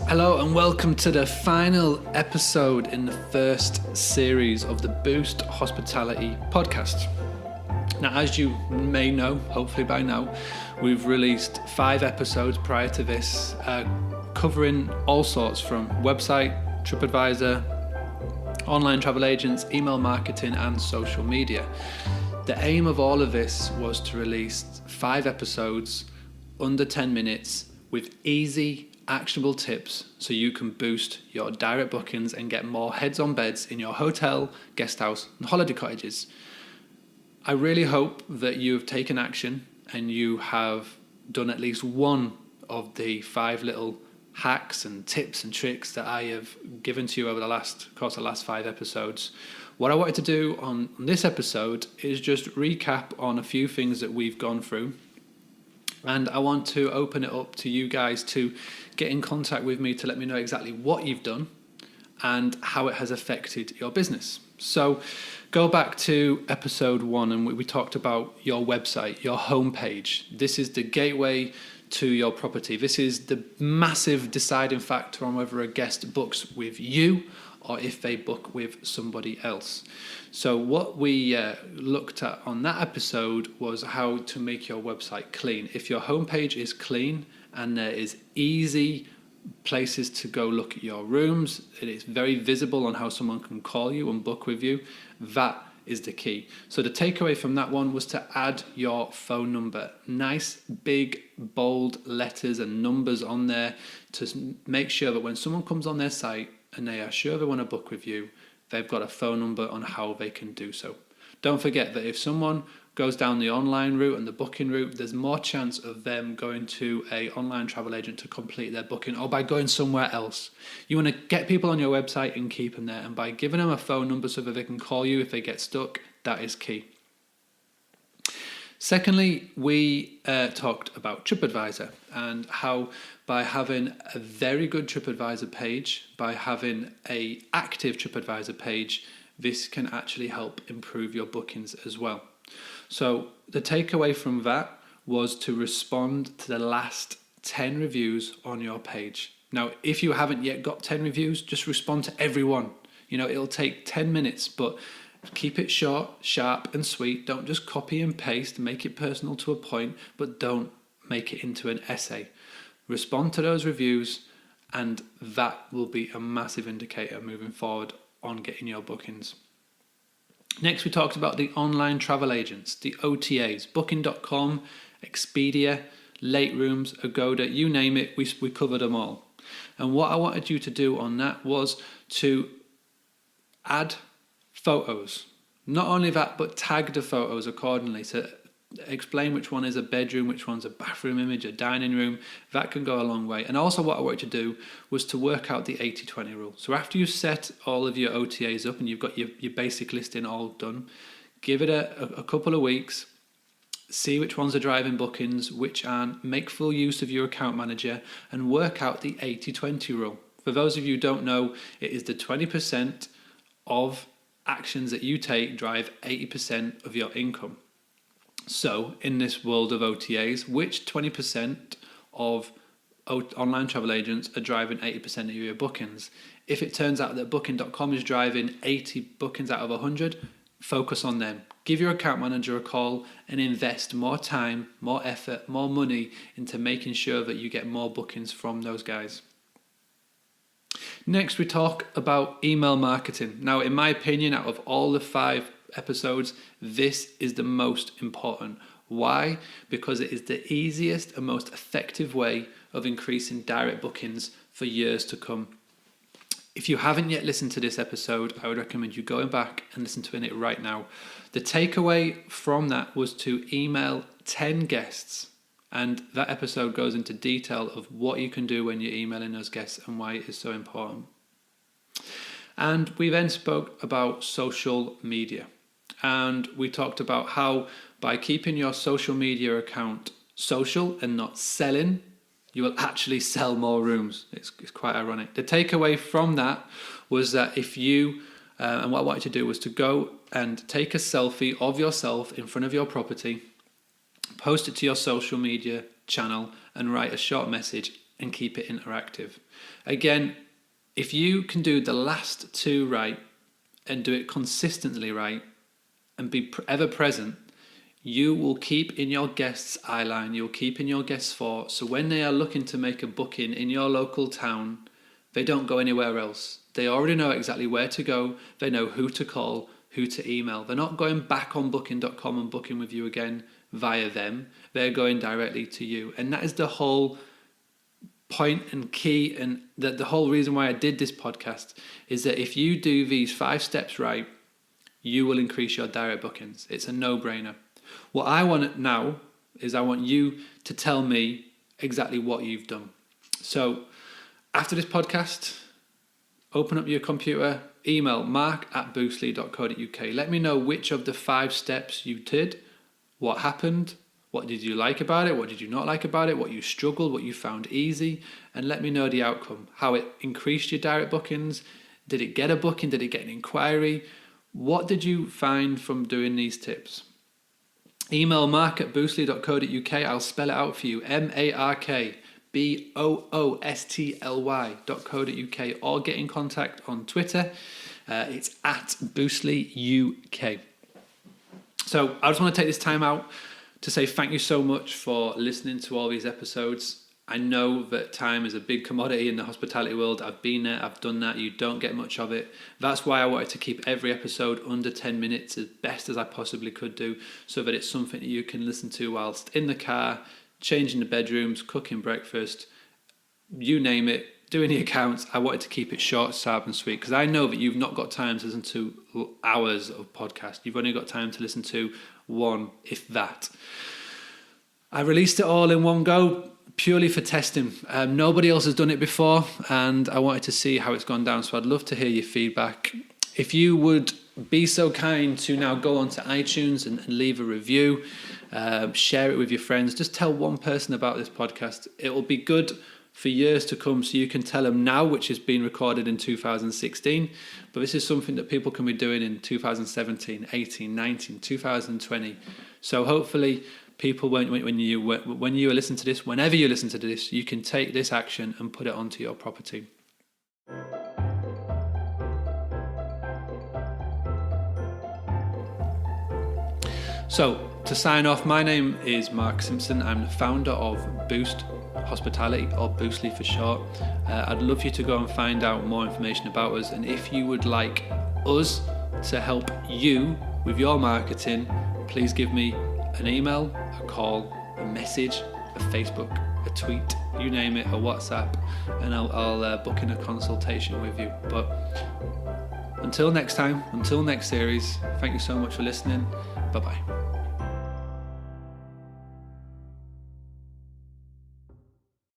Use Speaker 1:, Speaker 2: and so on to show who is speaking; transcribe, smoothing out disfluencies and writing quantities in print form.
Speaker 1: Hello and welcome to the final episode in the first series of the Boost Hospitality podcast. Now, as you may know, hopefully by now, we've released 5 episodes prior to this, covering all sorts from website, TripAdvisor, online travel agents, email marketing and social media. The aim of all of this was to release 5 episodes under 10 minutes with easy, actionable tips so you can boost your direct bookings and get more heads on beds in your hotel, guest house and holiday cottages. I really hope that you have taken action and you have done at least one of the 5 little hacks and tips and tricks that I have given to you over the last 5 episodes. What I wanted to do on this episode is just recap on a few things that we've gone through. And I want to open it up to you guys to get in contact with me to let me know exactly what you've done and how it has affected your business. So go back to episode 1 and we talked about your website, your homepage. This is the gateway to your property. This is the massive deciding factor on whether a guest books with you or if they book with somebody else. So what we looked at on that episode was how to make your website clean. If your homepage is clean and there is easy places to go look at your rooms, it is very visible on how someone can call you and book with you, that is the key. So the takeaway from that one was to add your phone number. Nice, big, bold letters and numbers on there to make sure that when someone comes on their site and they are sure they want to book with you, they've got a phone number on how they can do so. Don't forget that if someone goes down the online route and the booking route, there's more chance of them going to an online travel agent to complete their booking or by going somewhere else. You want to get people on your website and keep them there. And by giving them a phone number so that they can call you if they get stuck, that is key. Secondly, we talked about TripAdvisor and how by having a very good TripAdvisor page, by having an active TripAdvisor page, this can actually help improve your bookings as well. So the takeaway from that was to respond to the last 10 reviews on your page. Now, if you haven't yet got 10 reviews, just respond to everyone. It'll take 10 minutes, but keep it short, sharp and sweet. Don't just copy and paste, make it personal to a point, but don't make it into an essay. Respond to those reviews and that will be a massive indicator moving forward on getting your bookings. Next, we talked about the online travel agents, the OTAs, Booking.com, Expedia, Late Rooms, Agoda, you name it, we covered them all. And what I wanted you to do on that was to add photos. Not only that, but tag the photos accordingly to explain which one is a bedroom, which one's a bathroom image, a dining room. That can go a long way. And also what I wanted to do was to work out the 80-20 rule. So after you set all of your OTAs up and you've got your basic listing all done, give it a couple of weeks, see which ones are driving bookings, which aren't, make full use of your account manager and work out the 80-20 rule. For those of you who don't know, it is the 20% of actions that you take drive 80% of your income. So in this world of OTAs, which 20% of online travel agents are driving 80% of your bookings? If it turns out that Booking.com is driving 80 bookings out of 100, focus on them. Give your account manager a call and invest more time, more effort, more money into making sure that you get more bookings from those guys. Next, we talk about email marketing. Now, in my opinion, out of all the 5 episodes, this is the most important. Why? Because it is the easiest and most effective way of increasing direct bookings for years to come. If you haven't yet listened to this episode, I would recommend you going back and listen to it right now. The takeaway from that was to email 10 guests. And that episode goes into detail of what you can do when you're emailing those guests and why it is so important. And we then spoke about social media. And we talked about how by keeping your social media account social and not selling, you will actually sell more rooms. It's quite ironic. The takeaway from that was that if you, and what I wanted to do was to go and take a selfie of yourself in front of your property, post it to your social media channel and write a short message and keep it interactive. Again, if you can do the last two right and do it consistently right and be ever present, you will keep in your guests' eye line, you'll keep in your guests' thoughts. So when they are looking to make a booking in your local town, they don't go anywhere else. They already know exactly where to go. They know who to call, who to email. They're not going back on booking.com and booking with you again via them. They're going directly to you. And that is the whole point and key, and the whole reason why I did this podcast is that if you do these 5 steps right, you will increase your direct bookings. It's a no-brainer. What I want now is I want you to tell me exactly what you've done. So after this podcast, open up your computer, email mark@boostly.co.uk. Let me know which of the 5 steps you did, what happened, what did you like about it, what did you not like about it, what you struggled, what you found easy, and let me know the outcome, how it increased your direct bookings. Did it get a booking? Did it get an inquiry? What did you find from doing these tips? Email mark@boostly.co.uk. I'll spell it out for you. markboostly.co.uk, or get in contact on Twitter. It's @BoostlyUK. So I just want to take this time out to say thank you so much for listening to all these episodes. I know that time is a big commodity in the hospitality world. I've been there, I've done that. You don't get much of it. That's why I wanted to keep every episode under 10 minutes as best as I possibly could do, so that it's something that you can listen to whilst in the car, changing the bedrooms, cooking breakfast, you name it, doing the accounts. I wanted to keep it short, sharp and sweet, because I know that you've not got time to listen to hours of podcast. You've only got time to listen to one, if that. I released it all in one go, purely for testing. Nobody else has done it before, and I wanted to see how it's gone down. So I'd love to hear your feedback. If you would be so kind to now go onto iTunes and leave a review, share it with your friends. Just tell one person about this podcast. It will be good for years to come, so you can tell them now, which has been recorded in 2016. But this is something that people can be doing in 2017, 18, 19, 2020. So hopefully people, when you listen to this, whenever you listen to this, you can take this action and put it onto your property. So to sign off, my name is Mark Simpson. I'm the founder of Boost Hospitality, or Boostly for short. I'd love you to go and find out more information about us, and if you would like us to help you with your marketing, please give me an email, a call, a message, a Facebook, a tweet, you name it, a WhatsApp, and I'll book in a consultation with you. But until next time, until next series, thank you so much for listening. Bye-bye.